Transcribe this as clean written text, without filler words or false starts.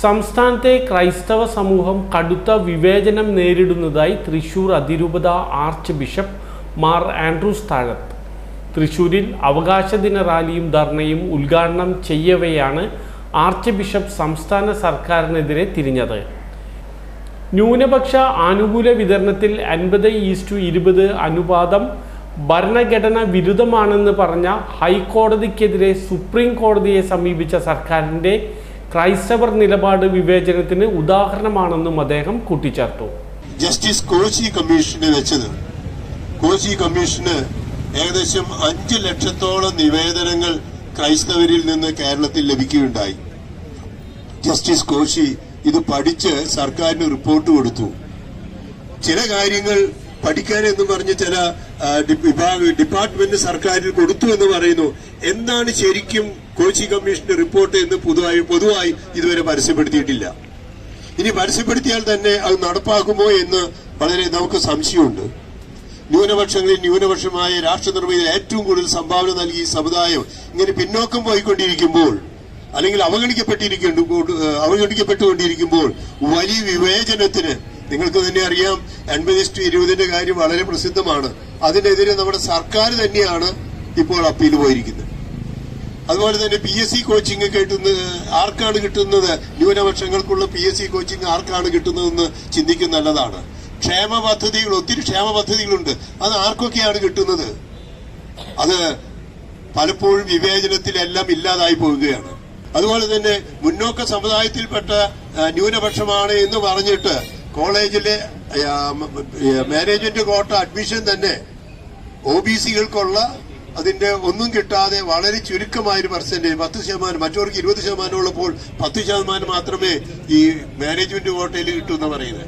സംസ്ഥാനത്തെ ക്രൈസ്തവ സമൂഹം കടുത്ത വിവേചനം നേരിടുന്നതായി തൃശൂർ അതിരൂപത ആർച്ച് ബിഷപ്പ് മാർ ആൻഡ്രൂസ് താഴത്ത്. തൃശൂരിൽ അവകാശ ദിന റാലിയും ധർണയും ഉദ്ഘാടനം ചെയ്യവെയാണ് ആർച്ച് ബിഷപ്പ് സംസ്ഥാന സർക്കാരിനെതിരെ തിരിഞ്ഞത്. ന്യൂനപക്ഷ ആനുകൂല്യ വിതരണത്തിൽ 50:20 അനുപാതം ഭരണഘടന വിരുദ്ധമാണെന്ന് പറഞ്ഞ ഹൈക്കോടതിക്കെതിരെ സുപ്രീം കോടതിയെ സമീപിച്ച സർക്കാരിൻ്റെ ക്രൈസ്തവർ നിലപാട് വിവേചനത്തിന് ഉദാഹരണമാണെന്നും അദ്ദേഹം കൂട്ടിച്ചേർത്തു. ജസ്റ്റിസ് കോശി കമ്മീഷന് വെച്ചത്, കോശി കമ്മീഷന് ഏകദേശം 5 ലക്ഷത്തോളം നിവേദനങ്ങൾ ക്രൈസ്തവരിൽ നിന്ന് കേരളത്തിൽ ലഭിക്കുകയുണ്ടായി. ജസ്റ്റിസ് കോശി ഇത് പഠിച്ച് സർക്കാരിന് റിപ്പോർട്ട് കൊടുത്തു. ചില കാര്യങ്ങൾ പഠിക്കാനെന്ന് പറഞ്ഞ് ചില ഡിപ്പാർട്ട്മെന്റ് സർക്കാരിന് കൊടുത്തു എന്ന് പറയുന്നു. എന്താണ് ശരിക്കും കോശി കമ്മീഷന്റെ റിപ്പോർട്ട് എന്ന് പൊതുവായി ഇതുവരെ പരസ്യപ്പെടുത്തിയിട്ടില്ല. ഇനി പരസ്യപ്പെടുത്തിയാൽ തന്നെ അത് നടപ്പാക്കുമോ എന്ന് വളരെ നമുക്ക് സംശയമുണ്ട്. ന്യൂനപക്ഷങ്ങളിൽ ന്യൂനപക്ഷമായ രാഷ്ട്ര നിർമ്മിതിയിൽ ഏറ്റവും കൂടുതൽ സംഭാവന നൽകി ഈ സമുദായം ഇങ്ങനെ പിന്നോക്കം പോയിക്കൊണ്ടിരിക്കുമ്പോൾ, അല്ലെങ്കിൽ അവഗണിക്കപ്പെട്ടുകൊണ്ടിരിക്കുമ്പോൾ വലിയ വിവേചനത്തിന്, നിങ്ങൾക്ക് തന്നെ അറിയാം 50:20 കാര്യം വളരെ പ്രസിദ്ധമാണ്. അതിനെതിരെ നമ്മുടെ സർക്കാർ തന്നെയാണ് ഇപ്പോൾ അപ്പീൽ പോയിരിക്കുന്നത്. അതുപോലെ തന്നെ PSC കോച്ചിങ് ആർക്കാണ് കിട്ടുന്നത്? ന്യൂനപക്ഷങ്ങൾക്കുള്ള PSC കോച്ചിങ് ആർക്കാണ് കിട്ടുന്നതെന്ന് ചിന്തിക്കുന്നത് നല്ലതാണ്. ക്ഷേമ പദ്ധതികൾ, ഒത്തിരി ക്ഷേമ പദ്ധതികളുണ്ട്. അത് ആർക്കൊക്കെയാണ് കിട്ടുന്നത്? അത് പലപ്പോഴും വിവേചനത്തിലെല്ലാം ഇല്ലാതായി പോവുകയാണ്. അതുപോലെ തന്നെ മുന്നോക്ക സമുദായത്തിൽപ്പെട്ട ന്യൂനപക്ഷമാണ് എന്ന് പറഞ്ഞിട്ട് കോളേജിലെ മാനേജ്മെന്റ് കോട്ട അഡ്മിഷൻ തന്നെ OBCകൾക്കുള്ള അതിന്റെ ഒന്നും കിട്ടാതെ വളരെ ചുരുക്കമായൊരു പെർസെന്റേജ്, 10%, മറ്റവർക്ക് 20% ഉള്ളപ്പോൾ 10% മാത്രമേ ഈ മാനേജ്മെന്റ് കോട്ടയിൽ കിട്ടൂ എന്ന് പറയുന്നത്.